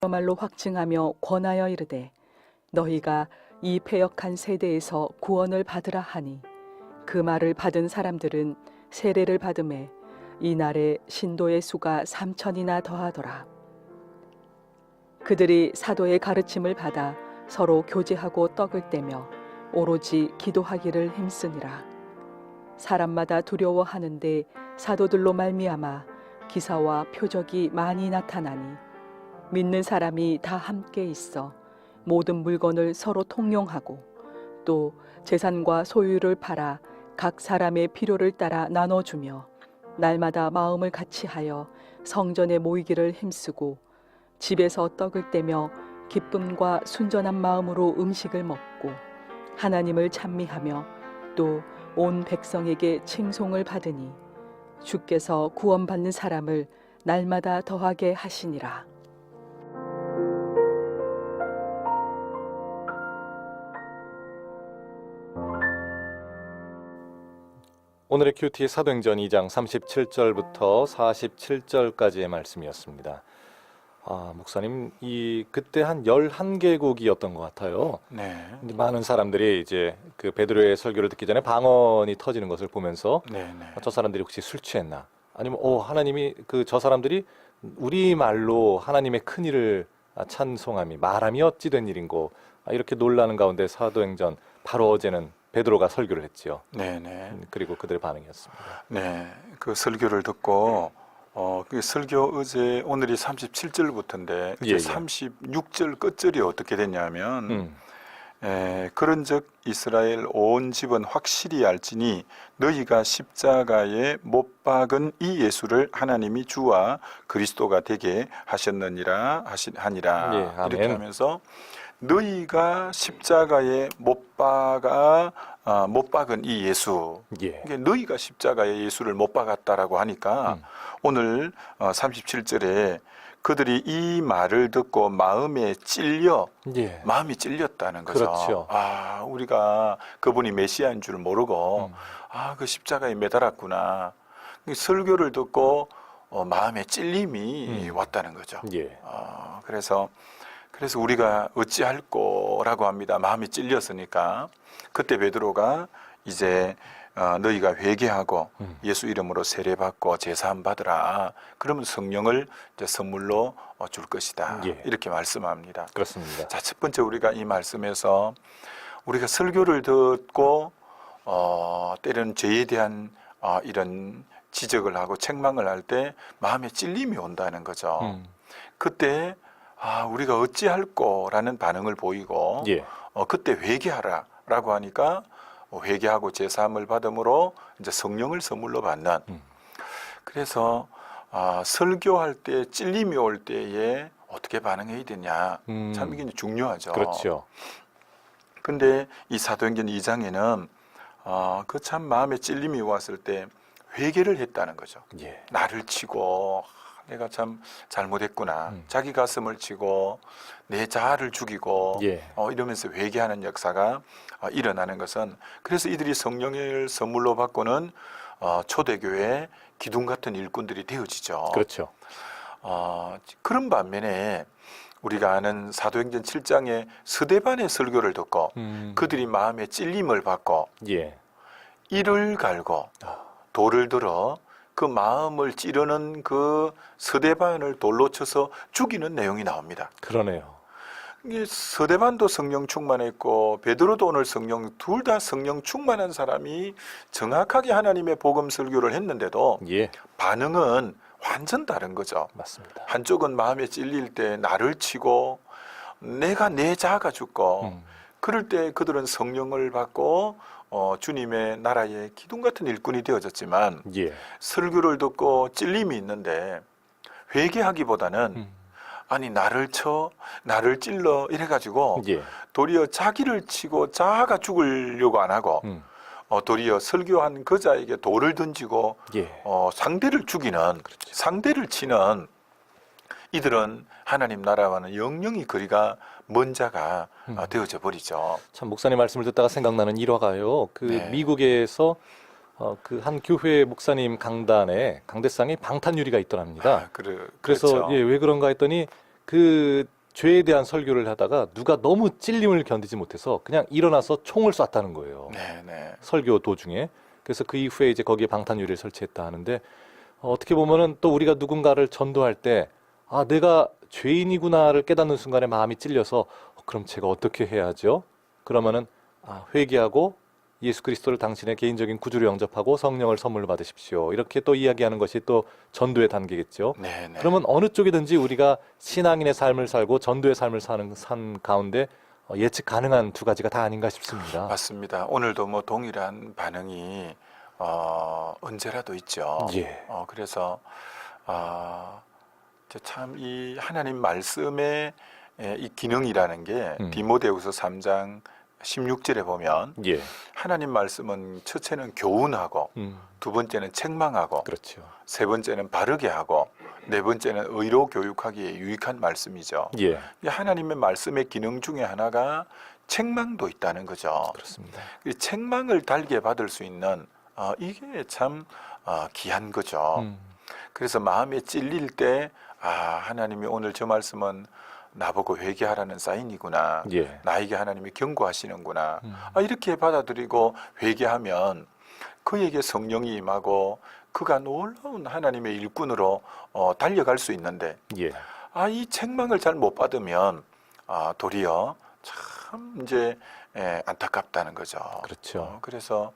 말로 확증하며 권하여 이르되 너희가 이 패역한 세대에서 구원을 받으라 하니 그 말을 받은 사람들은 세례를 받음에 이날에 신도의 수가 3천이나 더하더라. 그들이 사도의 가르침을 받아 서로 교제하고 떡을 떼며 오로지 기도하기를 힘쓰니라. 사람마다 두려워하는데 사도들로 말미암아 기사와 표적이 많이 나타나니 믿는 사람이 다 함께 있어 모든 물건을 서로 통용하고 또 재산과 소유를 팔아 각 사람의 필요를 따라 나눠주며 날마다 마음을 같이하여 성전에 모이기를 힘쓰고 집에서 떡을 떼며 기쁨과 순전한 마음으로 음식을 먹고 하나님을 찬미하며 또 온 백성에게 칭송을 받으니 주께서 구원받는 사람을 날마다 더하게 하시니라. 오늘의 큐티 사도행전 2장 37절부터 47절까지의 말씀이었습니다. 목사님, 그때 한 11개국이었던 것 같아요. 네. 많은 사람들이 이제 그 베드로의 설교를 듣기 전에 방언이 터지는 것을 보면서 저 사람들이 혹시 술 취했나? 아니면 하나님이 저 사람들이 우리 말로 하나님의 큰 일을 찬송함이 말함이 어찌 된 일인고 이렇게 놀라는 가운데 사도행전 바로 어제는 베드로가 설교를 했지요. 네네. 그리고 그들의 반응이었습니다. 네. 그 설교를 듣고 그 설교 어제 오늘이 37절부터인데 예, 예. 36절 끝절이 어떻게 됐냐면 그런즉 이스라엘 온 집은 확실히 알지니 너희가 십자가에 못 박은 이 예수를 하나님이 주와 그리스도가 되게 하셨느니라 하니라. 예, 아멘. 이렇게 하면서 너희가 십자가에 못 박은 이 예수. 예. 이게 너희가 십자가에 예수를 못 박았다라고 하니까 오늘 37절에 그들이 이 말을 듣고 마음이 찔렸다는 거죠. 그렇죠. 우리가 그분이 메시아인 줄 모르고 그 십자가에 매달았구나. 설교를 듣고 마음에 찔림이 왔다는 거죠. 예. 그래서 우리가 어찌할꼬라고 합니다. 마음이 찔렸으니까. 그때 베드로가 이제 너희가 회개하고 예수 이름으로 세례받고 제사함 받으라. 그러면 성령을 이제 선물로 줄 것이다. 예. 이렇게 말씀합니다. 그렇습니다. 자, 첫 번째 우리가 이 말씀에서 우리가 설교를 듣고 때로는 죄에 대한 이런 지적을 하고 책망을 할 때 마음에 찔림이 온다는 거죠. 그때 우리가 어찌할꼬라는 반응을 보이고 예. 그때 회개하라라고 하니까 회개하고 제사함을 받음으로 이제 성령을 선물로 받는. 그래서 설교할 때 찔림이 올 때에 어떻게 반응해야 되냐. 참 이게 중요하죠. 그렇죠. 근데 이 사도행전 2장에는 그 참 마음에 찔림이 왔을 때 회개를 했다는 거죠. 예. 나를 치고 내가 참 잘못했구나. 자기 가슴을 치고 내 자아를 죽이고 예. 이러면서 회개하는 역사가 일어나는 것은 그래서 이들이 성령을 선물로 받고는 초대교회 기둥 같은 일꾼들이 되어지죠. 그렇죠. 그런 반면에 우리가 아는 사도행전 7장의 스데반의 설교를 듣고 그들이 마음에 찔림을 받고 예. 이를 갈고 돌을 들어 그 마음을 찌르는 그 스데반을 돌로 쳐서 죽이는 내용이 나옵니다. 그러네요. 이게 스데반도 성령 충만했고 베드로도 오늘 둘 다 성령 충만한 사람이 정확하게 하나님의 복음 설교를 했는데도 예. 반응은 완전 다른 거죠. 맞습니다. 한쪽은 마음에 찔릴 때 나를 치고 내가 내 자아가 죽고 그럴 때 그들은 성령을 받고 주님의 나라의 기둥 같은 일꾼이 되어졌지만 예. 설교를 듣고 찔림이 있는데 회개하기보다는 아니 나를 찔러 이래가지고 예. 도리어 자기를 치고 자아가 죽으려고 안 하고 도리어 설교한 그 자에게 돌을 던지고 예. 상대를 죽이는 그렇죠. 상대를 치는 이들은 하나님 나라와는 영영이 거리가 먼 자가 되어져 버리죠. 참 목사님 말씀을 듣다가 생각나는 일화가요. 네. 미국에서 그 한 교회 목사님 강당에 방탄 유리가 있더랍니다. 그렇죠. 그래서 왜 그런가 했더니 그 죄에 대한 설교를 하다가 누가 너무 찔림을 견디지 못해서 그냥 일어나서 총을 쐈다는 거예요. 네, 네. 설교 도중에. 그래서 그 이후에 이제 거기에 방탄유리를 설치했다 하는데 어떻게 보면은 또 우리가 누군가를 전도할 때 아, 내가 죄인이구나를 깨닫는 순간에 마음이 찔려서 그럼 제가 어떻게 해야 하죠? 그러면은 회개하고 예수 그리스도를 당신의 개인적인 구주로 영접하고 성령을 선물로 받으십시오. 이렇게 또 이야기하는 것이 또 전도의 단계겠죠. 네, 네. 그러면 어느 쪽이든지 우리가 신앙인의 삶을 살고 전도의 삶을 사는 삶 가운데 예측 가능한 두 가지가 다 아닌가 싶습니다. 맞습니다. 오늘도 뭐 동일한 반응이 언제라도 있죠. 예. 그래서 참 이 하나님 말씀의 이 기능이라는 게 디모데후서 3장 16절에 보면 예. 하나님 말씀은 첫째는 교훈하고 두 번째는 책망하고 그렇죠. 세 번째는 바르게 하고 네 번째는 의로 교육하기에 유익한 말씀이죠. 예. 이 하나님의 말씀의 기능 중에 하나가 책망도 있다는 거죠. 그렇습니다. 이 책망을 달게 받을 수 있는 이게 참 귀한 거죠. 그래서 마음에 찔릴 때 하나님이 오늘 저 말씀은 나보고 회개하라는 사인이구나. 예. 나에게 하나님이 경고하시는구나. 이렇게 받아들이고 회개하면 그에게 성령이 임하고 그가 놀라운 하나님의 일꾼으로 달려갈 수 있는데 예. 이 책망을 잘 못 받으면 도리어 참 이제 안타깝다는 거죠. 그렇죠. 그래서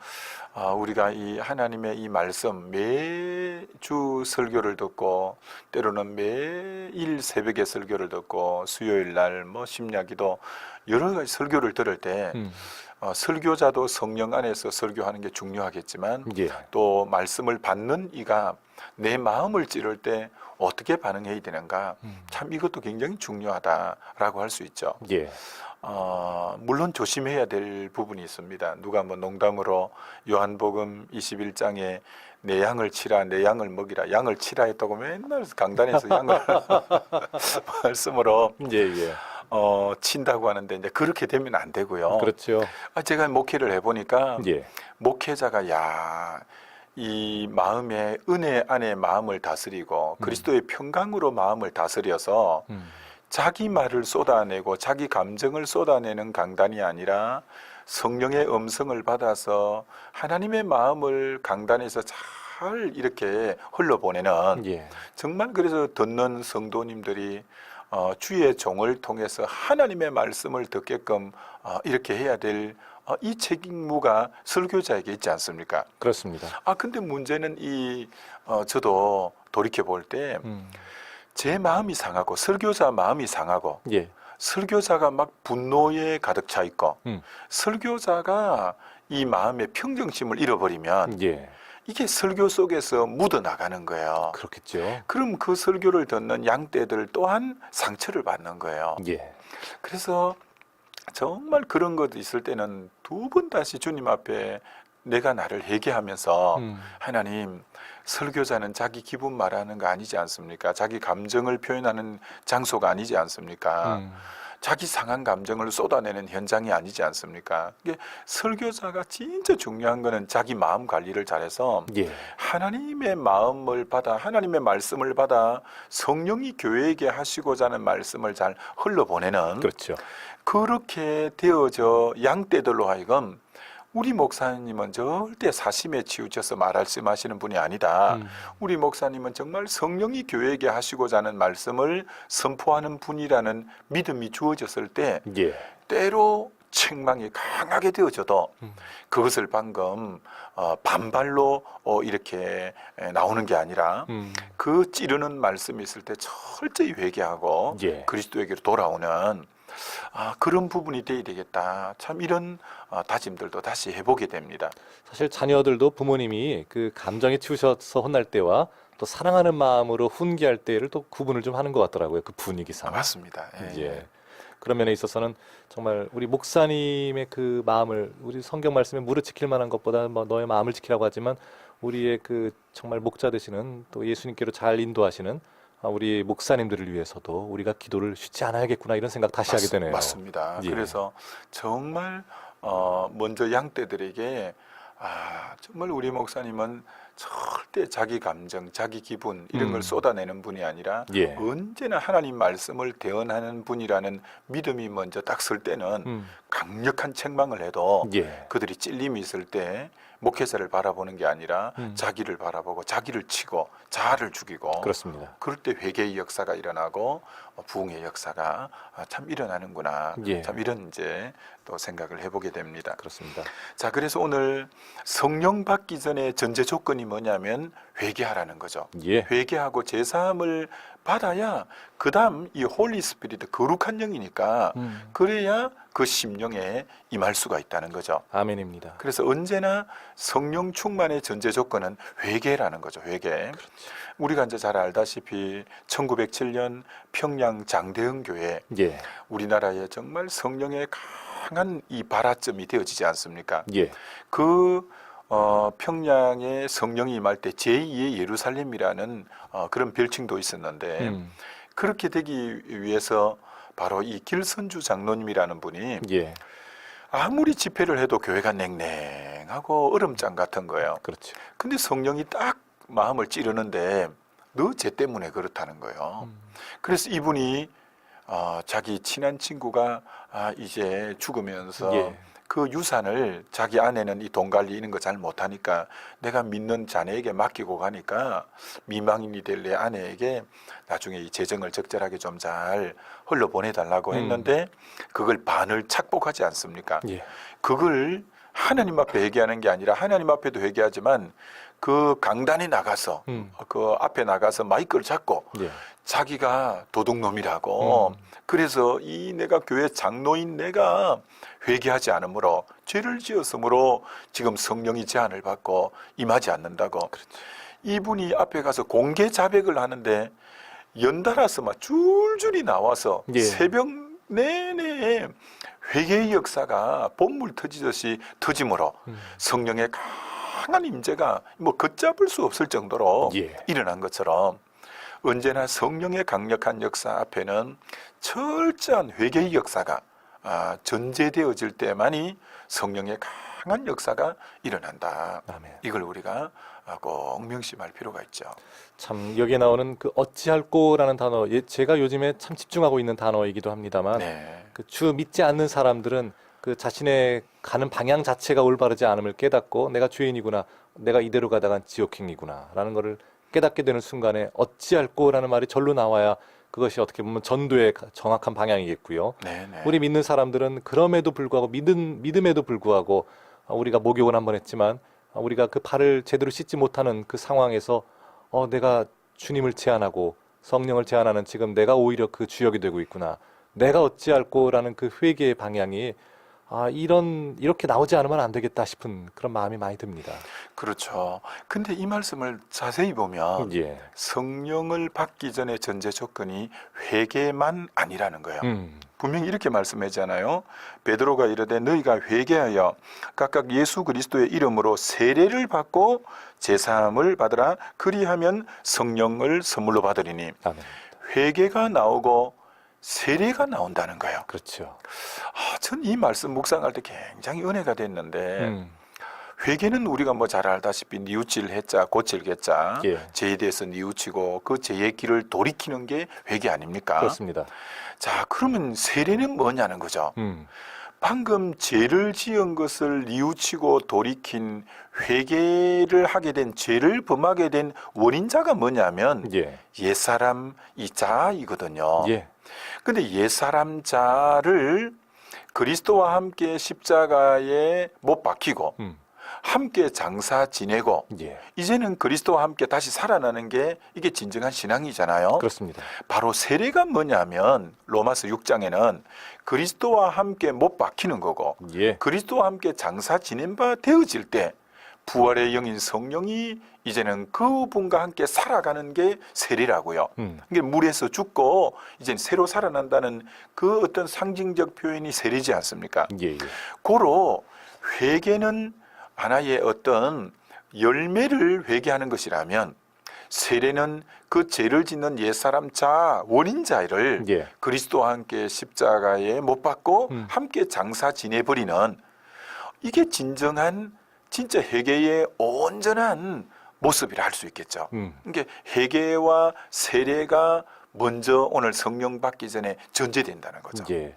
우리가 이 하나님의 이 말씀 매주 설교를 듣고 때로는 매일 새벽에 설교를 듣고 수요일 날 뭐 심야기도 여러 가지 설교를 들을 때 설교자도 성령 안에서 설교하는 게 중요하겠지만 예. 또 말씀을 받는 이가 내 마음을 찌를 때 어떻게 반응해야 되는가 참 이것도 굉장히 중요하다라고 할 수 있죠. 예. 물론 조심해야 될 부분이 있습니다. 누가 뭐 농담으로 요한복음 21장에 내 양을 치라, 내 양을 먹이라, 양을 치라 했다고 맨날 강단에서 양을 말씀으로 예. 친다고 하는데 이제 그렇게 되면 안 되고요. 그렇죠. 제가 목회를 해보니까 예. 목회자가 이 마음의 은혜 안에 마음을 다스리고 그리스도의 평강으로 마음을 다스려서 자기 말을 쏟아내고 자기 감정을 쏟아내는 강단이 아니라 성령의 음성을 받아서 하나님의 마음을 강단에서 잘 이렇게 흘러보내는 예. 정말 그래서 듣는 성도님들이 주의 종을 통해서 하나님의 말씀을 듣게끔 이렇게 해야 될 이 책임무가 설교자에게 있지 않습니까? 그렇습니다. 근데 문제는 저도 돌이켜 볼 때 제 마음이 상하고 설교자 마음이 상하고 예. 설교자가 막 분노에 가득 차 있고 설교자가 이 마음의 평정심을 잃어버리면 예. 이게 설교 속에서 묻어나가는 거예요. 그렇겠죠. 그럼 그 설교를 듣는 양떼들 또한 상처를 받는 거예요. 예. 그래서 정말 그런 것 있을 때는 두 번 다시 주님 앞에 내가 나를 회개하면서 하나님, 설교자는 자기 기분 말하는 거 아니지 않습니까? 자기 감정을 표현하는 장소가 아니지 않습니까? 자기 상한 감정을 쏟아내는 현장이 아니지 않습니까? 이게 설교자가 진짜 중요한 거는 자기 마음 관리를 잘해서 예. 하나님의 마음을 받아 하나님의 말씀을 받아 성령이 교회에게 하시고자 하는 말씀을 잘 흘러보내는 그렇죠. 그렇게 되어져 양떼들로 하여금 우리 목사님은 절대 사심에 치우쳐서 말씀하시는 분이 아니다. 우리 목사님은 정말 성령이 교회에게 하시고자 하는 말씀을 선포하는 분이라는 믿음이 주어졌을 때 예. 때로 책망이 강하게 되어져도 그것을 방금 반발로 이렇게 나오는 게 아니라 그 찌르는 말씀이 있을 때 철저히 회개하고 예. 그리스도에게로 돌아오는 그런 부분이 돼야 되겠다. 참 이런 다짐들도 다시 해보게 됩니다. 사실 자녀들도 부모님이 그 감정에 치우셔서 혼날 때와 또 사랑하는 마음으로 훈계할 때를 또 구분을 좀 하는 것 같더라고요. 그 분위기상. 맞습니다. 예. 그런 면에 있어서는 정말 우리 목사님의 그 마음을 우리 성경 말씀에 무릇 지킬 만한 것보다 뭐 너의 마음을 지키라고 하지만 우리의 그 정말 목자 되시는 또 예수님께로 잘 인도하시는 우리 목사님들을 위해서도 우리가 기도를 쉬지 않아야겠구나 이런 생각 다시 하게 되네요. 맞습니다. 예. 그래서 정말 먼저 양떼들에게 정말 우리 목사님은 절대 자기 감정, 자기 기분 이런 걸 음. 쏟아내는 분이 아니라 예. 언제나 하나님 말씀을 대언하는 분이라는 믿음이 먼저 딱 설 때는 강력한 책망을 해도 예. 그들이 찔림이 있을 때 목회자를 바라보는 게 아니라 음. 자기를 바라보고 자기를 치고 자아를 죽이고 그렇습니다. 그럴 때 회개의 역사가 일어나고 부흥의 역사가 참 일어나는구나. 예. 참 이런 이제 또 생각을 해보게 됩니다. 그렇습니다. 자, 그래서 오늘 성령 받기 전에 전제 조건이 뭐냐면 회개하라는 거죠. 예. 회개하고 제사함을 받아야 그다음 이 홀리 스피릿 거룩한 영이니까 그래야 그 심령에 임할 수가 있다는 거죠. 아멘입니다. 그래서 언제나 성령 충만의 전제 조건은 회개라는 거죠. 회개. 우리가 이제 잘 알다시피 1907년 평양 장대흥 교회 예. 우리나라에 정말 성령의 강한 이 발화점이 되어지지 않습니까? 예. 그 평양에 성령이 임할 때 제2의 예루살렘이라는 그런 별칭도 있었는데 그렇게 되기 위해서 바로 이 길선주 장로님이라는 분이 예. 아무리 집회를 해도 교회가 냉랭하고 얼음장 같은 거예요. 그렇죠. 근데 성령이 딱 마음을 찌르는데 너 쟤 때문에 그렇다는 거예요. 그래서 이분이 자기 친한 친구가 이제 죽으면서 예. 그 유산을 자기 아내는 이 돈 관리 이런 거 잘 못하니까 내가 믿는 자네에게 맡기고 가니까 미망인이 될 내 아내에게 나중에 이 재정을 적절하게 좀 잘 흘러보내달라고 했는데 그걸 반을 착복하지 않습니까? 예. 그걸 하나님 앞에 회개하는 게 아니라 하나님 앞에도 회개하지만 그 강단에 나가서 그 앞에 나가서 마이크를 잡고 예. 자기가 도둑놈이라고 그래서 이 내가 교회 장로인 내가 회개하지 않으므로 죄를 지었으므로 지금 성령이 제한을 받고 임하지 않는다고. 이분이 앞에 가서 공개 자백을 하는데 연달아서 막 줄줄이 나와서 예. 새벽 내내 회개의 역사가 본물 터지듯이 터짐으로 성령의 강한 임재가 뭐 걷잡을 수 없을 정도로 예. 일어난 것처럼 언제나 성령의 강력한 역사 앞에는 철저한 회개의 역사가 전제되어질 때만이 성령의 강한 역사가 일어난다. 아멘. 이걸 우리가 꼭 명심할 필요가 있죠. 참 여기에 나오는 그 어찌할꼬라는 단어, 제가 요즘에 참 집중하고 있는 단어이기도 합니다만, 네. 그 주 믿지 않는 사람들은 그 자신의 가는 방향 자체가 올바르지 않음을 깨닫고 내가 죄인이구나, 내가 이대로 가다간 지옥행이구나라는 것을 깨닫게 되는 순간에 어찌할꼬라는 말이 절로 나와야 그것이 어떻게 보면 전도의 정확한 방향이겠고요. 네네. 우리 믿는 사람들은 그럼에도 불구하고 믿음에도 불구하고 우리가 목욕을 한번 했지만 우리가 그 발을 제대로 씻지 못하는 그 상황에서 내가 주님을 제안하고 성령을 제안하는 지금 내가 오히려 그 주역이 되고 있구나. 내가 어찌할꼬라는 그 회개의 방향이 이렇게 나오지 않으면 안 되겠다 싶은 그런 마음이 많이 듭니다. 그렇죠. 근데 이 말씀을 자세히 보면 예. 성령을 받기 전에 전제 조건이 회개만 아니라는 거예요. 분명히 이렇게 말씀하잖아요. 베드로가 이르되 너희가 회개하여 각각 예수 그리스도의 이름으로 세례를 받고 제사함을 받으라. 그리하면 성령을 선물로 받으리니. 아멘. 회개가 나오고 세례가 나온다는 거예요. 그렇죠. 전 이 말씀 묵상할 때 굉장히 은혜가 됐는데 회개는 우리가 뭐 잘 알다시피 뉘우칠 해자 고칠 개자 예. 죄에 대해서 뉘우치고 그 죄의 길을 돌이키는 게 회개 아닙니까? 그렇습니다. 자, 그러면 세례는 뭐냐는 거죠. 방금 죄를 지은 것을 뉘우치고 돌이킨 회개를 하게 된 죄를 범하게 된 원인자가 뭐냐면 예. 옛사람 이 자이거든요. 예. 근데 옛사람 자를 그리스도와 함께 십자가에 못 박히고 함께 장사 지내고 예. 이제는 그리스도와 함께 다시 살아나는 게 이게 진정한 신앙이잖아요. 그렇습니다. 바로 세례가 뭐냐면 로마서 6장에는 그리스도와 함께 못 박히는 거고 예. 그리스도와 함께 장사 지낸 바 되어질 때 부활의 영인 성령이 이제는 그분과 함께 살아가는 게 세례라고요. 이게 물에서 죽고 이제 새로 살아난다는 그 어떤 상징적 표현이 세례지 않습니까? 예. 예. 고로 회개는 하나의 어떤 열매를 회개하는 것이라면 세례는 그 죄를 짓는 옛사람 자 원인자를 예. 그리스도와 함께 십자가에 못 박고 함께 장사 지내버리는 이게 진짜 회개의 온전한 모습이라 할 수 있겠죠. 그러니까 회개와 세례가 먼저 오늘 성령 받기 전에 전제된다는 거죠. 예.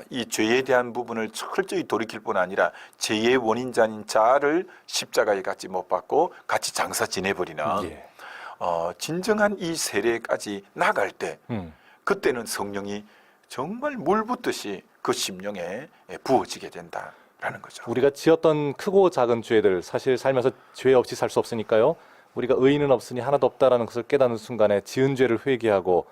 이 죄에 대한 부분을 철저히 돌이킬 뿐 아니라 죄의 원인자인 자를 십자가에 같이 못 박고 같이 장사 지내버리는 예. 진정한 이 세례까지 나갈 때 그때는 성령이 정말 물 붓듯이 그 심령에 부어지게 된다라는 거죠. 우리가 지었던 크고 작은 죄들, 사실 살면서 죄 없이 살 수 없으니까요. 우리가 의인은 없으니 하나도 없다라는 것을 깨닫는 순간에 지은 죄를 회개하고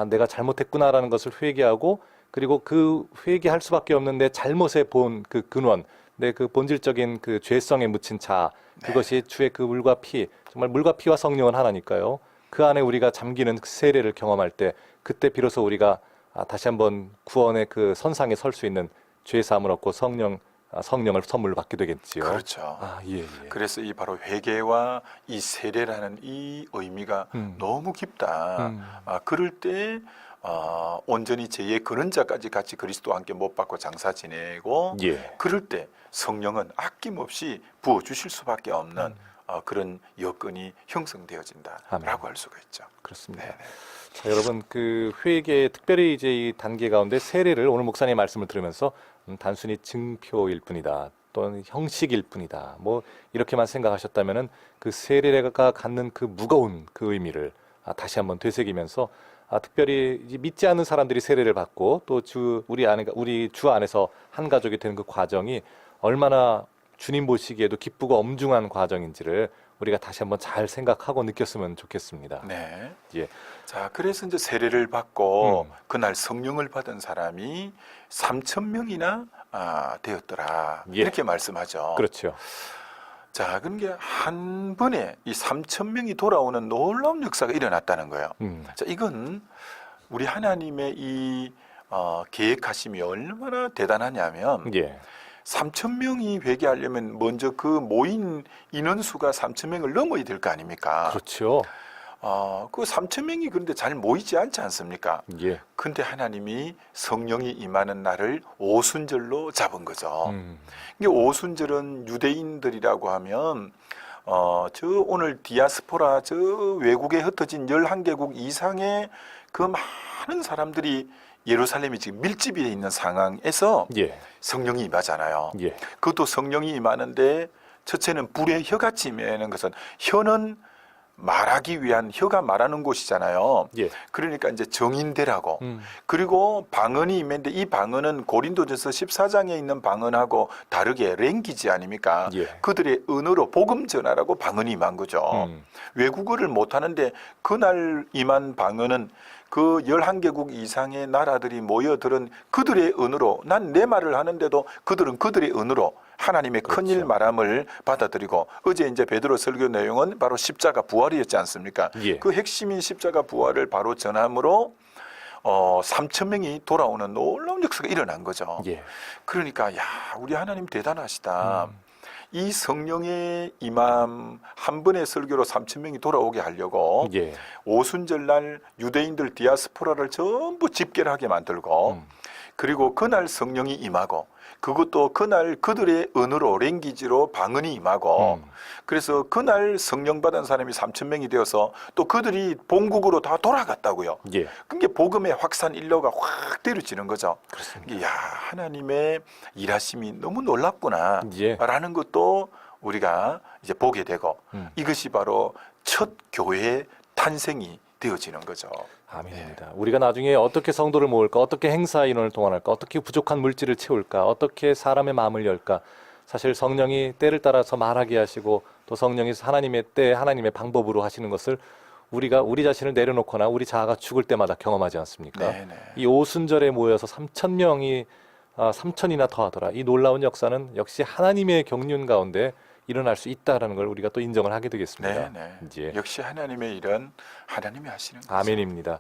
내가 잘못했구나라는 것을 회개하고, 그리고 그 회개할 수밖에 없는 내 잘못에 본 그 근원, 내 그 본질적인 그 죄성에 묻힌 자, 그것이 주의 그 물과 피, 정말 물과 피와 성령은 하나니까요. 그 안에 우리가 잠기는 그 세례를 경험할 때, 그때 비로소 우리가 다시 한번 구원의 그 선상에 설 수 있는 죄 사함을 얻고 성령을 선물로 받게 되겠지요. 그렇죠. 예. 그래서 이 바로 회개와 이 세례라는 이 의미가 너무 깊다. 그럴 때 온전히 죄의 근원자까지 같이 그리스도와 함께 못 받고 장사 지내고, 예. 그럴 때 성령은 아낌없이 부어 주실 수밖에 없는 그런 여건이 형성되어진다라고 할 수가 있죠. 그렇습니다. 네네. 자, 여러분, 그 회개, 특별히 이제 이 단계 가운데 세례를 오늘 목사님 말씀을 들으면서 단순히 증표일 뿐이다, 또는 형식일 뿐이다, 뭐 이렇게만 생각하셨다면은 그 세례가 갖는 그 무거운 그 의미를 다시 한번 되새기면서 특별히 이제 믿지 않는 사람들이 세례를 받고 또 우리 주 안에서 한 가족이 되는 그 과정이 얼마나 주님 보시기에도 기쁘고 엄중한 과정인지를 우리가 다시 한번 잘 생각하고 느꼈으면 좋겠습니다. 네. 예. 자, 그래서 이제 세례를 받고 그날 성령을 받은 사람이 3,000명이나 되었더라. 예. 이렇게 말씀하죠. 그렇죠. 자, 그런 게 한 번에 이 3,000명이 돌아오는 놀라운 역사가 일어났다는 거예요. 자, 이건 우리 하나님의 이 계획하심이 얼마나 대단하냐면, 예. 3,000명이 회개하려면 먼저 그 모인 인원수가 3,000명을 넘어야 될 거 아닙니까? 그렇죠. 그 3,000명이 그런데 잘 모이지 않지 않습니까? 예. 근데 하나님이 성령이 임하는 날을 오순절로 잡은 거죠. 이게 오순절은 유대인들이라고 하면 저 오늘 디아스포라, 저 외국에 흩어진 11개국 이상의 그 많은 사람들이 예루살렘이 지금 밀집이 돼 있는 상황에서 예. 성령이 임하잖아요. 예. 그것도 성령이 임하는데 첫째는 불의 혀같이 임하는 것은, 혀는 말하기 위한, 혀가 말하는 곳이잖아요. 예. 그러니까 이제 정인대라고. 그리고 방언이 임했는데 이 방언은 고린도전서 14장에 있는 방언하고 다르게 랭귀지 아닙니까? 예. 그들의 언어로 복음 전하라고 방언이 임한 거죠. 외국어를 못하는데 그날 임한 방언은 그 11개국 이상의 나라들이 모여들은 그들의 언어로, 난 내 말을 하는데도 그들은 그들의 언어로 하나님의 큰일 그렇죠. 말함을 받아들이고, 어제 이제 베드로 설교 내용은 바로 십자가 부활이었지 않습니까? 예. 그 핵심인 십자가 부활을 바로 전함으로 3,000명이 돌아오는 놀라운 역사가 일어난 거죠. 예. 그러니까 야, 우리 하나님 대단하시다. 이 성령의 임함 한 번의 설교로 3,000명이 돌아오게 하려고 예. 오순절날 유대인들 디아스포라를 전부 집결 하게 만들고, 그리고 그날 성령이 임하고, 그것도 그날 그들의 언어로, 랭귀지로 방언이 임하고, 그래서 그날 성령 받은 사람이 3,000명이 되어서 또 그들이 본국으로 다 돌아갔다고요. 예. 그게 복음의 확산 일로가 확 때려지는 거죠. 그렇습니다. 야, 하나님의 일하심이 너무 놀랍구나 예. 라는 것도 우리가 이제 보게 되고, 이것이 바로 첫 교회의 탄생이 되어지는 거죠. 아멘입니다. 우리가 나중에 어떻게 성도를 모을까, 어떻게 행사 인원을 동원할까, 어떻게 부족한 물질을 채울까, 어떻게 사람의 마음을 열까, 사실 성령이 때를 따라서 말하게 하시고 또 성령이 하나님의 때, 하나님의 방법으로 하시는 것을 우리가 우리 자신을 내려놓거나 우리 자아가 죽을 때마다 경험하지 않습니까? 네네. 이 오순절에 모여서 3,000명이 3,000이나 더하더라. 이 놀라운 역사는 역시 하나님의 경륜 가운데 일어날 수 있다라는 걸 우리가 또 인정을 하게 되겠습니다. 네네. 예. 역시 하나님의 일은 하나님이 하시는 거죠. 아멘입니다.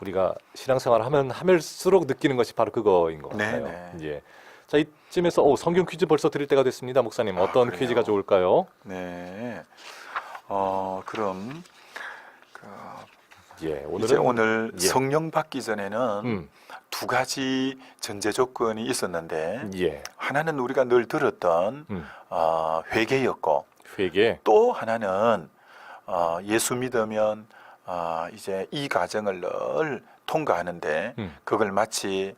우리가 신앙생활을 하면 하면수록 느끼는 것이 바로 그거인 것 같아요. 네네. 예. 자, 이쯤에서 성경 퀴즈 벌써 드릴 때가 됐습니다. 목사님, 어떤 그래요? 퀴즈가 좋을까요? 네. 그럼 예, 이제 오늘 예. 성령 받기 전에는 음, 두 가지 전제 조건이 있었는데, 예, 하나는 우리가 늘 들었던 회개였고, 회개, 또 하나는 예수 믿으면 이제 이 과정을 늘 통과하는데 그걸 마치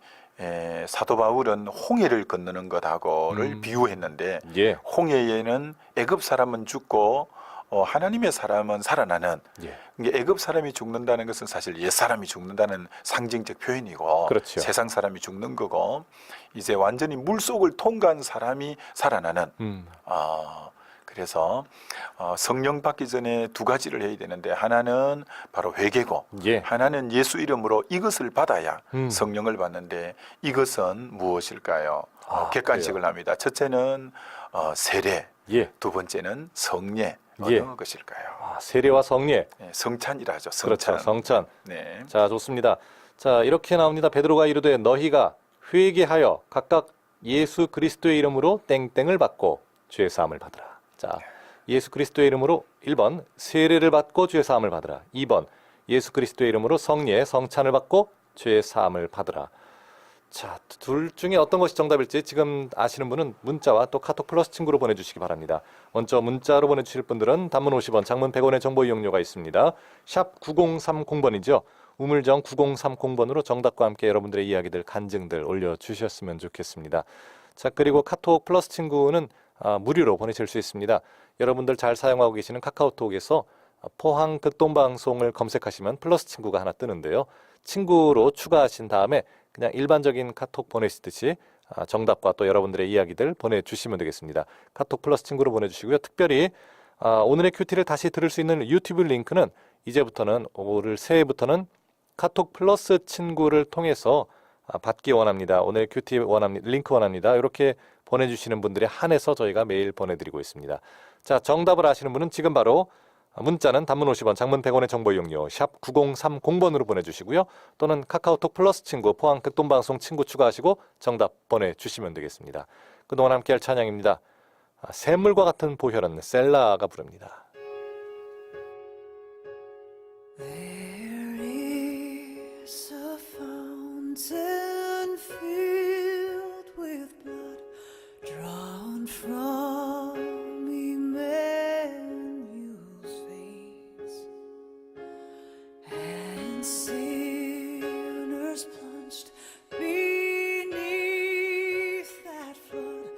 사도 바울은 홍해를 건너는 것하고를 비유했는데 예. 홍해에는 애굽 사람은 죽고 하나님의 사람은 살아나는. 예. 이게 애굽 사람이 죽는다는 것은 사실 옛 사람이 죽는다는 상징적 표현이고 그렇죠. 세상 사람이 죽는 거고 이제 완전히 물속을 통과한 사람이 살아나는. 그래서 성령 받기 전에 두 가지를 해야 되는데 하나는 바로 회개고 예. 하나는 예수 이름으로 이것을 받아야 성령을 받는데 이것은 무엇일까요? 객관식을 합니다. 첫째는 세례, 예. 두 번째는 성례. 어느 예. 것일까요? 세례와 성례. 네, 성찬이라 하죠. 성찬. 그렇죠. 성찬. 네. 자, 좋습니다. 자, 이렇게 나옵니다. 베드로가 이르되 너희가 회개하여 각각 예수 그리스도의 이름으로 땡땡을 받고 죄 사함을 받으라. 자, 예수 그리스도의 이름으로 1번 세례를 받고 죄 사함을 받으라. 2번 예수 그리스도의 이름으로 성례, 성찬을 받고 죄 사함을 받으라. 자, 둘 중에 어떤 것이 정답일지 지금 아시는 분은 문자와 또 카톡 플러스 친구로 보내주시기 바랍니다. 먼저 문자로 보내주실 분들은 단문 50원, 장문 100원의 정보 이용료가 있습니다. 샵 9030번이죠. 우물정 9030번으로 정답과 함께 여러분들의 이야기들, 간증들 올려주셨으면 좋겠습니다. 자, 그리고 카톡 플러스 친구는 무료로 보내실 수 있습니다. 여러분들 잘 사용하고 계시는 카카오톡에서 포항 극동방송을 검색하시면 플러스 친구가 하나 뜨는데요. 친구로 추가하신 다음에 그냥 일반적인 카톡 보내시듯이 정답과 또 여러분들의 이야기들 보내주시면 되겠습니다. 카톡 플러스 친구로 보내주시고요. 특별히 오늘의 큐티를 다시 들을 수 있는 유튜브 링크는 이제부터는 올 새해부터는 카톡 플러스 친구를 통해서 받기 원합니다. 오늘 큐티 원합니다. 링크 원합니다. 이렇게 보내주시는 분들에 한해서 저희가 매일 보내드리고 있습니다. 자, 정답을 아시는 분은 지금 바로 문자는 단문 50원, 장문 100원의 정보 이용료 샵 9030번으로 보내주시고요. 또는 카카오톡 플러스 친구, 포항 극동방송 친구 추가하시고 정답 보내주시면 되겠습니다. 그동안 함께할 찬양입니다. 샘물과 같은 보혈은 셀라가 부릅니다. There is a fountain filled with blood drawn from Emmanuel's veins, and sinners plunged beneath that flood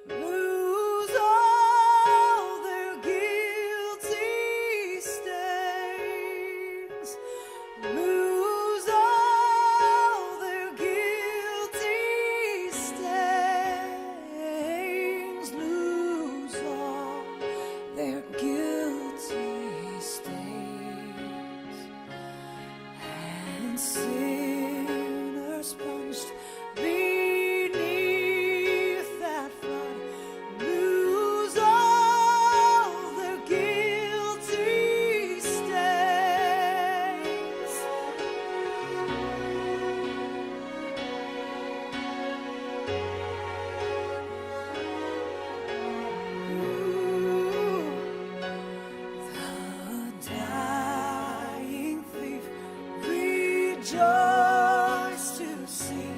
lose all their guilty stains, lose all their guilty stains, lose all their guilty stains, and sinners plunged beneath that flood lose all their guilty stains. The dying thief rejoiced to see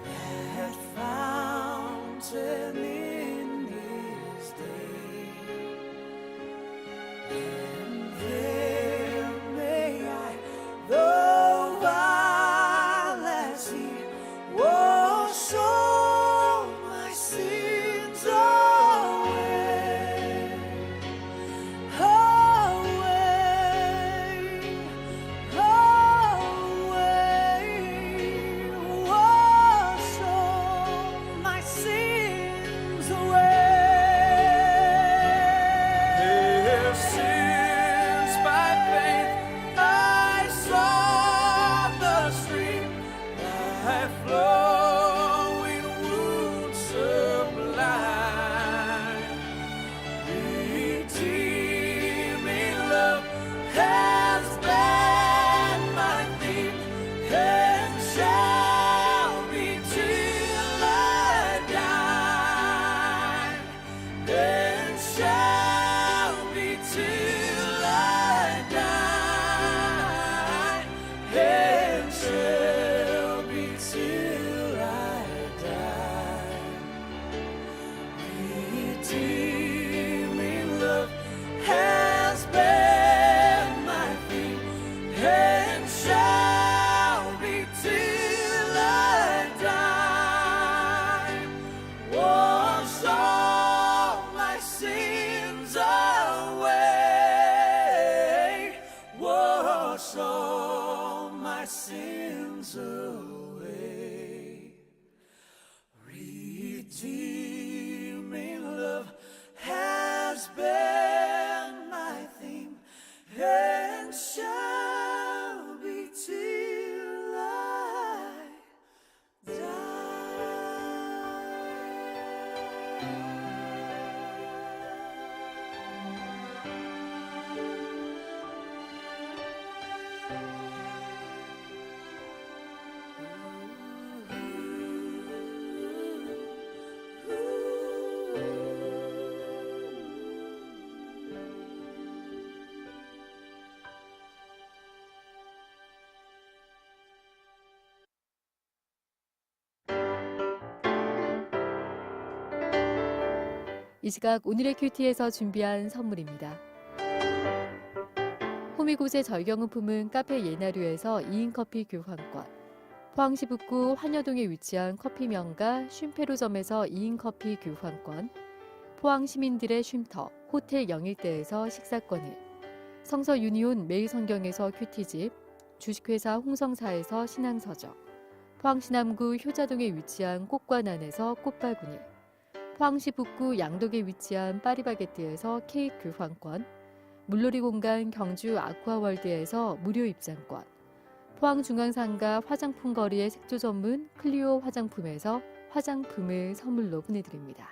that fountain in his day, and there may I, the while as he washed all my sins away, wash all my sins away. Their sins by faith I saw the stream that flowing would sublime. Redeeming love has been my theme and shall be till I die, and shall be till I die, and shall be till 이 시각 오늘의 큐티에서 준비한 선물입니다. 호미곶의 절경은품은 카페 예나류에서 2인 커피 교환권, 포항시 북구 환여동에 위치한 커피 명가 쉼페로점에서 2인 커피 교환권, 포항 시민들의 쉼터 호텔 영일대에서 식사권을, 성서 유니온 매일성경에서 큐티집, 주식회사 홍성사에서 신앙서적, 포항시 남구 효자동에 위치한 꽃관안에서 꽃바구니, 포항시 북구 양덕에 위치한 파리바게뜨에서 케이크 교환권, 물놀이 공간 경주 아쿠아월드에서 무료 입장권, 포항중앙상가 화장품 거리의 색조 전문 클리오 화장품에서 화장품을 선물로 보내드립니다.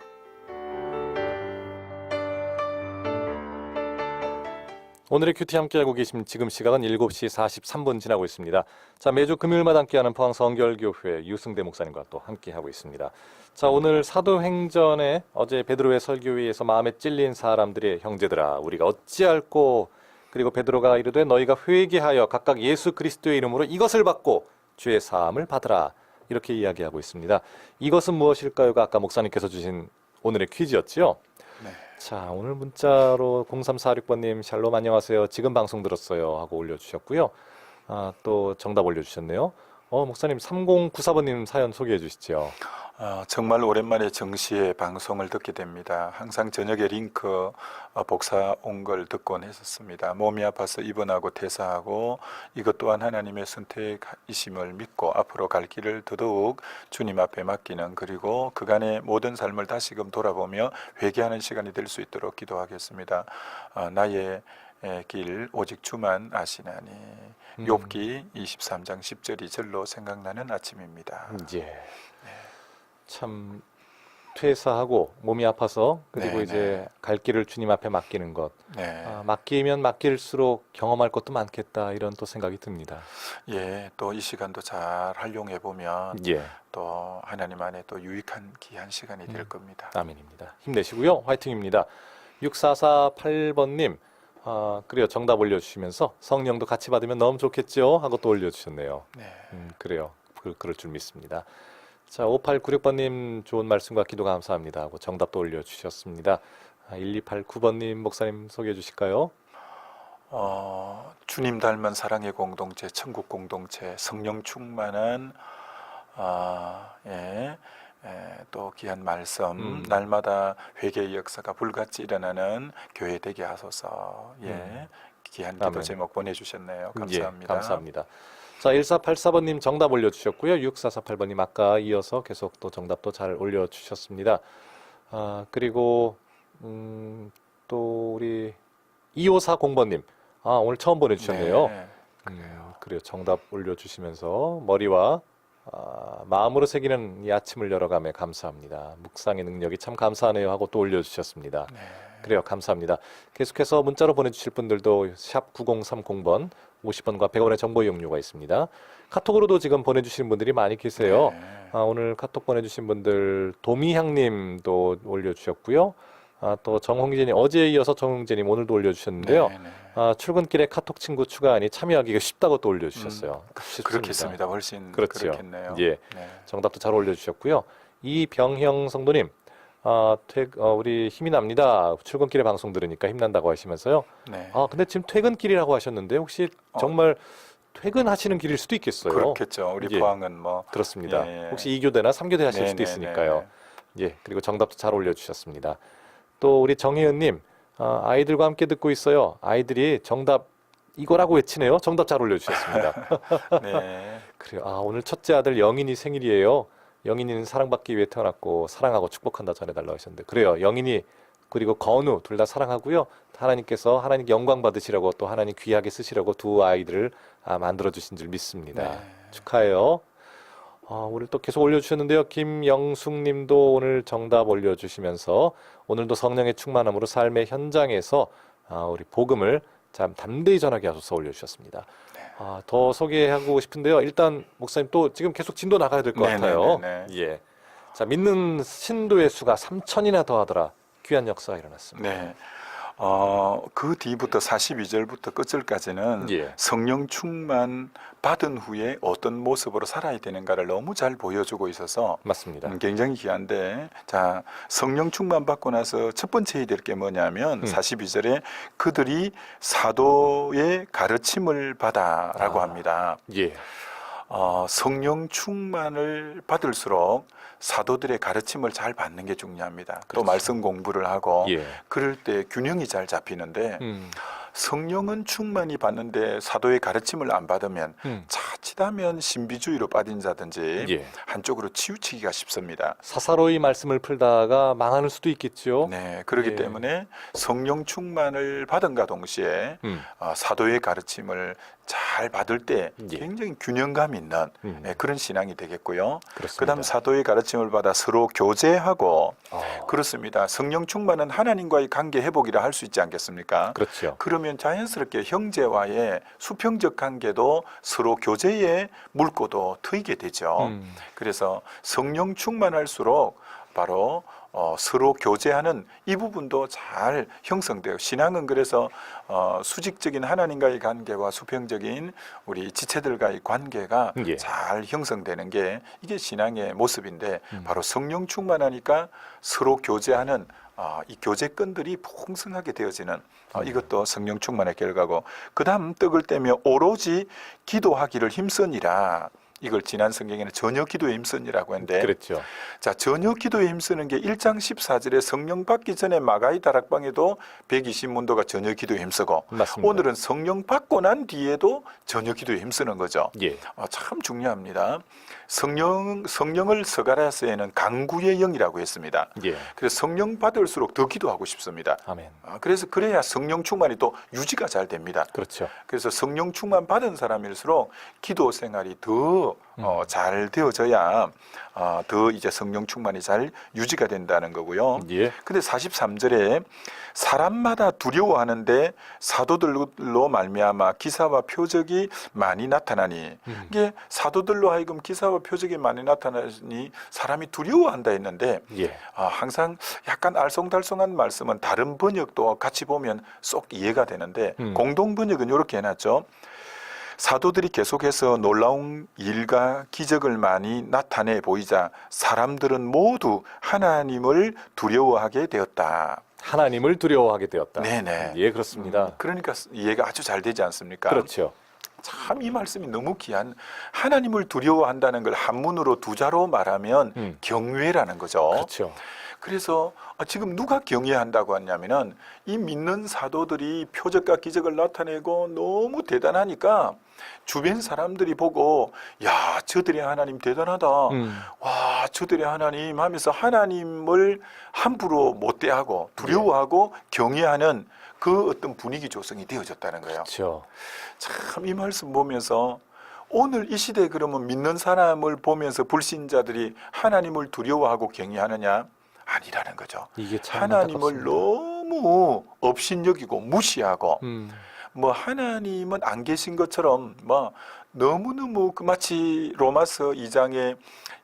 오늘의 큐티 함께하고 계신 지금 시각은 7시 43분 지나고 있습니다. 자, 매주 금요일마다 함께하는 포항 성결교회 유승대 목사님과 또 함께하고 있습니다. 자, 오늘 사도행전에 어제 베드로의 설교회에서 마음에 찔린 사람들의 형제들아 우리가 어찌할꼬, 그리고 베드로가 이르되 너희가 회개하여 각각 예수 그리스도의 이름으로 이것을 받고 죄의 사함을 받으라, 이렇게 이야기하고 있습니다. 이것은 무엇일까요가 아까 목사님께서 주신 오늘의 퀴즈였지요. 네. 자, 오늘 문자로 0346번님 샬롬 안녕하세요. 지금 방송 들었어요 하고 올려주셨고요. 또 정답 올려주셨네요. 목사님 3094번님 사연 소개해 주시죠. 정말 오랜만에 정시에 방송을 듣게 됩니다. 항상 저녁에 링크 복사 온 걸 듣곤 했었습니다. 몸이 아파서 입원하고 퇴사하고 이것 또한 하나님의 선택이심을 믿고 앞으로 갈 길을 더더욱 주님 앞에 맡기는, 그리고 그간의 모든 삶을 다시금 돌아보며 회개하는 시간이 될 수 있도록 기도하겠습니다. 나의 길 오직 주만 아시나니. 욥기 23장 10절이 절로 생각나는 아침입니다. 예. 참 퇴사하고 몸이 아파서 그리고 네네. 이제 갈 길을 주님 앞에 맡기는 것. 네. 맡기면 맡길수록 경험할 것도 많겠다, 이런 또 생각이 듭니다. 예, 또 이 시간도 잘 활용해 보면 예. 또 하나님 안에 또 유익한 귀한 시간이 될 겁니다. 아멘입니다. 힘내시고요. 화이팅입니다. 6448번님 그래요. 정답 올려주시면서 성령도 같이 받으면 너무 좋겠죠 하고 또 올려주셨네요. 네. 그래요. 그럴 줄 믿습니다. 자, 5896번님 좋은 말씀과 기도 감사합니다 하고 정답도 올려주셨습니다. 1289번님 목사님 소개해 주실까요? 주님 닮은 사랑의 공동체, 천국 공동체, 성령 충만한 또 귀한 말씀, 날마다 회개의 역사가 불같이 일어나는 교회 되게 하소서. 귀한 기도 아멘. 제목 보내주셨네요. 감사합니다. 예, 감사합니다. 자, 1484번님 정답 올려주셨고요. 6448번님 아까 이어서 계속 또 정답도 잘 올려주셨습니다. 그리고 또 우리 2540번님 오늘 처음 보내주셨네요. 네, 그래요. 정답 올려주시면서 머리와 마음으로 새기는 이 아침을 열어가며 감사합니다. 묵상의 능력이 참 감사하네요 하고 또 올려주셨습니다. 네. 그래요. 감사합니다. 계속해서 문자로 보내주실 분들도 샵 9030번 50원과 100원의 정보 이용료가 있습니다. 카톡으로도 지금 보내주시는 분들이 많이 계세요. 네. 오늘 카톡 보내주신 분들 도미향님도 올려주셨고요. 또 정홍재님 어제에 이어서 정홍재님 오늘도 올려주셨는데요. 네, 네. 출근길에 카톡 친구 추가하니 참여하기가 쉽다고 또 올려주셨어요. 쉽습니다. 그렇겠습니다. 훨씬 그렇죠. 그렇겠네요. 예, 네. 정답도 잘 올려주셨고요. 이병형 성도님 우리 힘이 납니다. 출근길에 방송 들으니까 힘난다고 하시면서요. 네. 근데 지금 퇴근길이라고 하셨는데 혹시 정말 퇴근하시는 길일 수도 있겠어요. 그렇겠죠. 우리 예. 포항은 뭐 그렇습니다. 예. 혹시 2교대나 3교대 하실 네, 수도 네, 있으니까요. 네, 예, 그리고 정답도 잘 올려주셨습니다. 또 우리 정혜은님 아이들과 함께 듣고 있어요. 아이들이 정답 이거라고 외치네요. 정답 잘 올려주셨습니다. 네. 그래요. 오늘 첫째 아들 영인이 생일이에요. 영인이는 사랑받기 위해 태어났고 사랑하고 축복한다 전해달라고 하셨는데 그래요. 영인이 그리고 건우 둘 다 사랑하고요. 하나님께서 하나님께 영광 받으시라고 또 하나님 귀하게 쓰시라고 두 아이들을 만들어주신 줄 믿습니다. 네. 축하해요. 오늘 또 계속 올려주셨는데요. 김영숙님도 오늘 정답 올려주시면서 오늘도 성령의 충만함으로 삶의 현장에서 우리 복음을 참 담대히 전하게 하소서 올려주셨습니다. 더 소개하고 싶은데요. 일단 목사님 또 지금 계속 진도 나가야 될 것 같아요. 예. 자, 믿는 신도의 수가 3,000이나 더하더라. 귀한 역사가 일어났습니다. 네. 그 뒤부터 42절부터 끝절까지는 예. 성령 충만 받은 후에 어떤 모습으로 살아야 되는가를 너무 잘 보여주고 있어서 맞습니다. 굉장히 귀한데, 자, 성령 충만 받고 나서 첫 번째 해야 될 게 뭐냐면 42절에 그들이 사도의 가르침을 받아라고 합니다. 예. 성령 충만을 받을수록 사도들의 가르침을 잘 받는 게 중요합니다. 또 그렇죠. 말씀 공부를 하고 예. 그럴 때 균형이 잘 잡히는데 음. 성령은 충만히 받는데 사도의 가르침을 안 받으면 자칫하면 신비주의로 빠진 자든지 예. 한쪽으로 치우치기가 쉽습니다. 사사로이 말씀을 풀다가 망하는 수도 있겠죠. 네, 그렇기 예. 때문에 성령 충만을 받은가 동시에 사도의 가르침을 잘 받을 때 예. 굉장히 균형감 있는 그런 신앙이 되겠고요. 그렇습니다. 그다음 사도의 가르침을 받아 서로 교제하고 그렇습니다. 성령 충만은 하나님과의 관계 회복이라 할 수 있지 않겠습니까? 그렇죠. 그러면 자연스럽게 형제와의 수평적 관계도 서로 교제의 물꼬도 트이게 되죠. 그래서 성령 충만할수록 바로 서로 교제하는 이 부분도 잘 형성돼요. 신앙은 그래서 수직적인 하나님과의 관계와 수평적인 우리 지체들과의 관계가 예. 잘 형성되는 게 이게 신앙의 모습인데 바로 성령 충만하니까 서로 교제하는 이 교제권들이 풍성하게 되어지는 이것도 성령 충만의 결과고, 그 다음 떡을 떼며 오로지 기도하기를 힘쓰니라. 이걸 지난 성경에는 전혀 기도에 힘쓰니라고 했는데, 그랬죠. 자, 전혀 기도에 힘쓰는 게 1장 14절에 성령 받기 전에 마가이 다락방에도 120문도가 전혀 기도에 힘쓰고, 맞습니다. 오늘은 성령 받고 난 뒤에도 전혀 기도에 힘쓰는 거죠. 예. 참 중요합니다. 성령을 스가랴서에는 강구의 영이라고 했습니다. 예. 그래서 성령 받을수록 더 기도하고 싶습니다. 아멘. 그래서 그래야 성령 충만이 또 유지가 잘 됩니다. 그렇죠. 그래서 성령 충만 받은 사람일수록 기도 생활이 더 잘 되어져야 더 이제 성령 충만이 잘 유지가 된다는 거고요. 예. 근데 43절에 사람마다 두려워하는데 사도들로 말미암아 기사와 표적이 많이 나타나니, 이게 사도들로 하여금 기사와 표적이 많이 나타나니 사람이 두려워한다 했는데, 예. 항상 약간 알쏭달쏭한 말씀은 다른 번역도 같이 보면 쏙 이해가 되는데 공동 번역은 이렇게 해놨죠. 사도들이 계속해서 놀라운 일과 기적을 많이 나타내 보이자 사람들은 모두 하나님을 두려워하게 되었다. 하나님을 두려워하게 되었다. 네네. 예, 그렇습니다. 그러니까 이해가 아주 잘 되지 않습니까? 그렇죠. 참 이 말씀이 너무 귀한, 하나님을 두려워한다는 걸 한문으로 두 자로 말하면 경외라는 거죠. 그렇죠. 그래서 지금 누가 경외한다고 하냐면은 이 믿는 사도들이 표적과 기적을 나타내고 너무 대단하니까 주변 사람들이 보고, 야, 저들의 하나님 대단하다. 와, 저들의 하나님 하면서 하나님을 함부로 못대하고 두려워하고 경외하는 그 어떤 분위기 조성이 되어졌다는 거예요. 그렇죠. 참 이 말씀 보면서 오늘 이 시대에 그러면 믿는 사람을 보면서 불신자들이 하나님을 두려워하고 경외하느냐? 아니라는 거죠. 이게 참 하나님을 안타깝습니다. 너무 업신여기고 무시하고 뭐 하나님은 안 계신 것처럼 뭐 너무너무 마치 로마서 2장에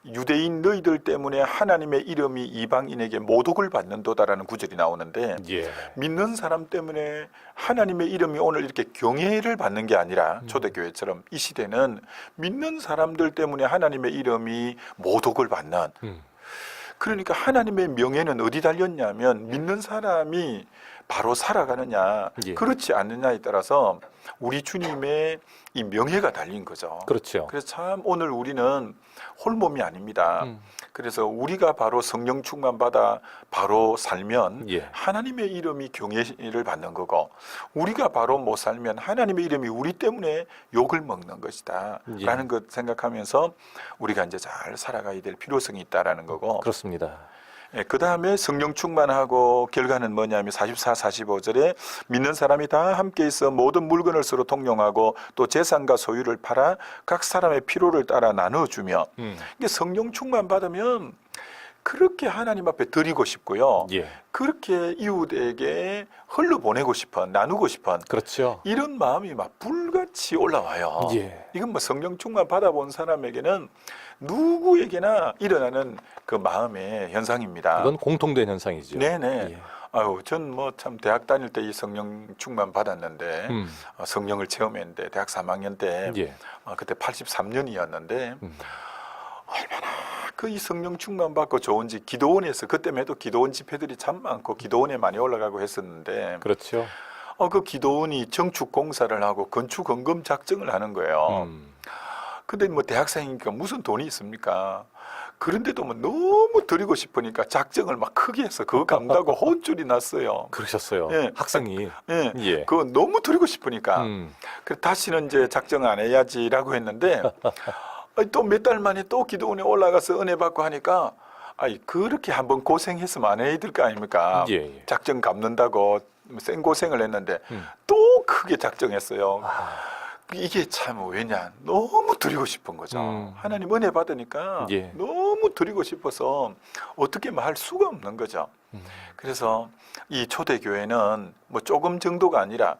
유대인 너희들 때문에 하나님의 이름이 이방인에게 모독을 받는도다라는 구절이 나오는데, 예. 믿는 사람 때문에 하나님의 이름이 오늘 이렇게 경외를 받는 게 아니라 초대교회처럼 이 시대는 믿는 사람들 때문에 하나님의 이름이 모독을 받는, 그러니까 하나님의 명예는 어디 달렸냐면 믿는 사람이 바로 살아가느냐 예. 그렇지 않느냐에 따라서 우리 주님의 이 명예가 달린 거죠. 그렇죠. 그래서 참 오늘 우리는 홀몸이 아닙니다. 그래서 우리가 바로 성령 충만 받아 바로 살면 예. 하나님의 이름이 경외를 받는 거고, 우리가 바로 못 살면 하나님의 이름이 우리 때문에 욕을 먹는 것이다 예. 라는 것 생각하면서 우리가 이제 잘 살아가야 될 필요성이 있다라는 거고, 그렇습니다. 그 다음에 성령 충만하고 결과는 뭐냐면 44, 45절에 믿는 사람이 다 함께 있어 모든 물건을 서로 통용하고 또 재산과 소유를 팔아 각 사람의 필요를 따라 나눠주며, 이게 성령 충만 받으면 그렇게 하나님 앞에 드리고 싶고요. 예. 그렇게 이웃에게 흘러보내고 싶은, 나누고 싶은 그렇죠. 이런 마음이 막 불같이 올라와요. 예. 이건 뭐 성령 충만 받아본 사람에게는 누구에게나 일어나는 그 마음의 현상입니다. 이건 공통된 현상이죠. 네네. 예. 아유, 전 뭐 참 대학 다닐 때 이 성령 충만 받았는데 성령을 체험했는데 대학 3학년 때 예. 그때 83년이었는데 음. 얼마나 그 이 성령 충만 받고 좋은지 기도원에서 그때만 해도 기도원 집회들이 참 많고 기도원에 많이 올라가고 했었는데 그렇죠. 그 기도원이 정축 공사를 하고 건축 헌금 작정을 하는 거예요. 근데 뭐 대학생이니까 무슨 돈이 있습니까? 그런데도 뭐 너무 드리고 싶으니까 작정을 막 크게 해서 그거 감다고 혼쭐이 났어요. 그러셨어요. 예. 학생이. 예, 예. 그거 너무 드리고 싶으니까. 음. 그래서 다시는 이제 작정 안 해야지라고 했는데 또 몇 달 만에 또 기도원에 올라가서 은혜 받고 하니까 그렇게 한번 고생했으면 안 해야 될 거 아닙니까? 예, 예. 작정 갚는다고 생고생을 했는데 또 크게 작정했어요. 이게 참 왜냐 너무 드리고 싶은 거죠. 하나님 은혜 받으니까 예. 너무 드리고 싶어서 어떻게 할 수가 없는 거죠. 그래서 이 초대교회는 뭐 조금 정도가 아니라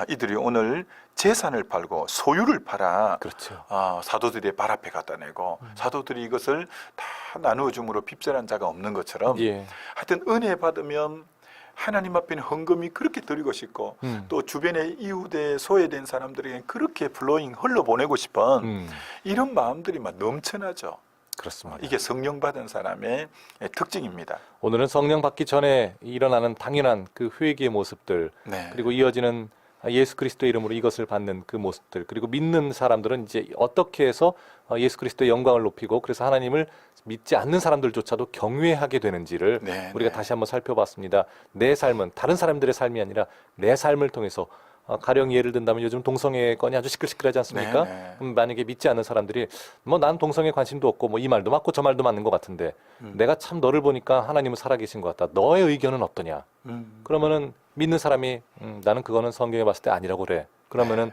이들이 오늘 재산을 팔고 소유를 팔아 그렇죠. 사도들의 발 앞에 갖다 내고 사도들이 이것을 다 나누어 줌으로 핍절한 자가 없는 것처럼 예. 하여튼 은혜 받으면 하나님 앞에는 헌금이 그렇게 드리고 싶고 또 주변의 이웃에 소외된 사람들에게 그렇게 플로잉 흘러보내고 싶은 이런 마음들이 막 넘쳐나죠. 그렇습니다. 이게 성령 받은 사람의 특징입니다. 오늘은 성령 받기 전에 일어나는 당연한 그 회개의 모습들 네. 그리고 이어지는 예수 그리스도의 이름으로 이것을 받는 그 모습들 그리고 믿는 사람들은 이제 어떻게 해서 예수 그리스도의 영광을 높이고 그래서 하나님을 믿지 않는 사람들조차도 경외하게 되는지를 네, 우리가 네. 다시 한번 살펴봤습니다. 내 삶은 다른 사람들의 삶이 아니라 내 삶을 통해서 가령 예를 든다면 요즘 동성애 건이 아주 시끌시끌하지 않습니까? 네, 네. 그럼 만약에 믿지 않는 사람들이 뭐 난 동성애 관심도 없고 뭐 이 말도 맞고 저 말도 맞는 것 같은데 내가 참 너를 보니까 하나님은 살아계신 것 같다. 너의 의견은 어떠냐? 그러면은 믿는 사람이 나는 그거는 성경에 봤을 때 아니라고 그래. 그러면은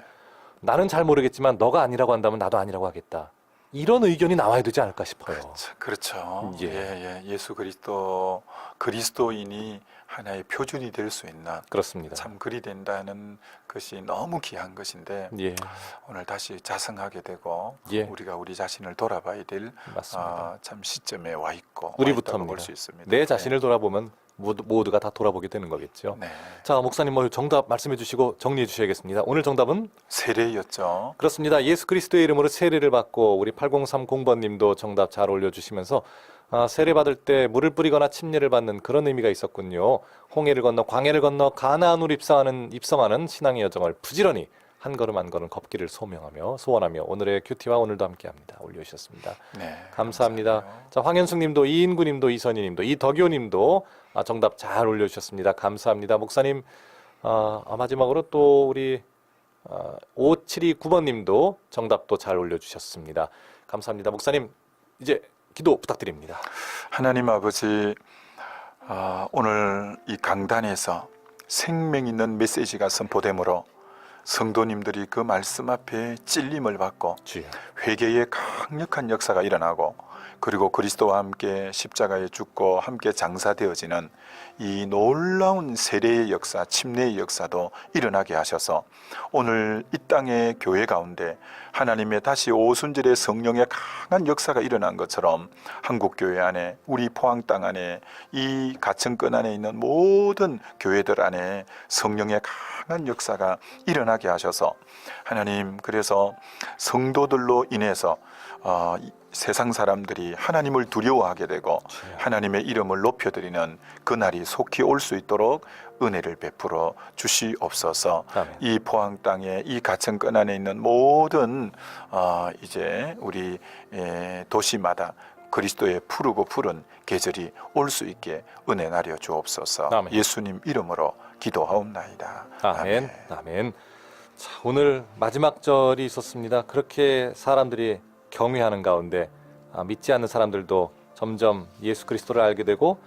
나는 잘 모르겠지만 너가 아니라고 한다면 나도 아니라고 하겠다. 이런 의견이 나와야 되지 않을까 싶어요. 그렇죠. 예. 예수 그리스도인이 하나의 표준이 될 수 있는 그렇습니다. 참 그리 된다는 것이 너무 귀한 것인데 예, 오늘 다시 자성하게 되고 예. 우리가 우리 자신을 돌아봐야 될 맞습니다. 참 시점에 와 있고 우리부터입니다. 볼 수 있습니다. 내 자신을 돌아보면 모두가 다 돌아보게 되는 거겠죠. 네. 자, 목사님 오늘 정답 말씀해 주시고 정리해 주셔야겠습니다. 오늘 정답은 세례였죠. 그렇습니다. 예수 그리스도의 이름으로 세례를 받고 우리 8030번님도 정답 잘 올려주시면서 세례 받을 때 물을 뿌리거나 침례를 받는 그런 의미가 있었군요. 홍해를 건너 광해를 건너 가나안으로 입성하는 신앙의 여정을 부지런히 한 걸음 한 걸음 걷기를 소원하며 오늘의 큐티와 오늘도 함께합니다. 올려주셨습니다. 네, 감사합니다. 감사해요. 자, 황현숙님도 이인구님도 이선희님도 이덕효님도 정답 잘 올려주셨습니다. 감사합니다. 목사님 마지막으로 또 우리 5729번님도 정답도 잘 올려주셨습니다. 감사합니다. 목사님 이제 기도 부탁드립니다. 하나님 아버지, 오늘 이 강단에서 생명 있는 메시지가 선포되므로 성도님들이 그 말씀 앞에 찔림을 받고 주여. 회개의 강력한 역사가 일어나고 그리고 그리스도와 함께 십자가에 죽고 함께 장사되어지는 이 놀라운 세례의 역사, 침례의 역사도 일어나게 하셔서 오늘 이 땅의 교회 가운데 하나님의 다시 오순절의 성령의 강한 역사가 일어난 것처럼 한국교회 안에 우리 포항 땅 안에 이 가천권 안에 있는 모든 교회들 안에 성령의 강한 역사가 일어나게 하셔서 하나님 그래서 성도들로 인해서 세상 사람들이 하나님을 두려워하게 되고 하나님의 이름을 높여드리는 그날이 속히 올 수 있도록 은혜를 베풀어 주시옵소서. 아멘. 이 포항 땅에 이 가천권 안에 있는 모든 이제 우리 도시마다 그리스도의 푸르고 푸른 계절이 올 수 있게 은혜 나려 주옵소서. 아멘. 예수님 이름으로 기도하옵나이다. 아멘. 아멘. 자, 오늘 마지막 절이 있었습니다. 그렇게 사람들이 경외하는 가운데 믿지 않는 사람들도 점점 예수 그리스도를 알게 되고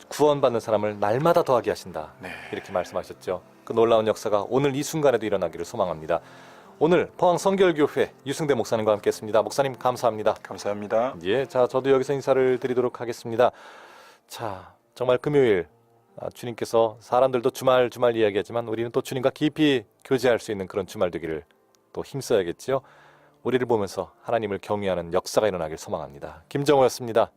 구원받는 사람을 날마다 더하게 하신다. 네. 이렇게 말씀하셨죠. 그 놀라운 역사가 오늘 이 순간에도 일어나기를 소망합니다. 오늘 포항 성결교회 유승대 목사님과 함께했습니다. 목사님 감사합니다. 감사합니다. 예, 자 저도 여기서 인사를 드리도록 하겠습니다. 자 정말 금요일 주님께서 사람들도 주말 이야기하지만 우리는 또 주님과 깊이 교제할 수 있는 그런 주말 되기를 또 힘써야겠지요. 우리를 보면서 하나님을 경외하는 역사가 일어나길 소망합니다. 김정호였습니다.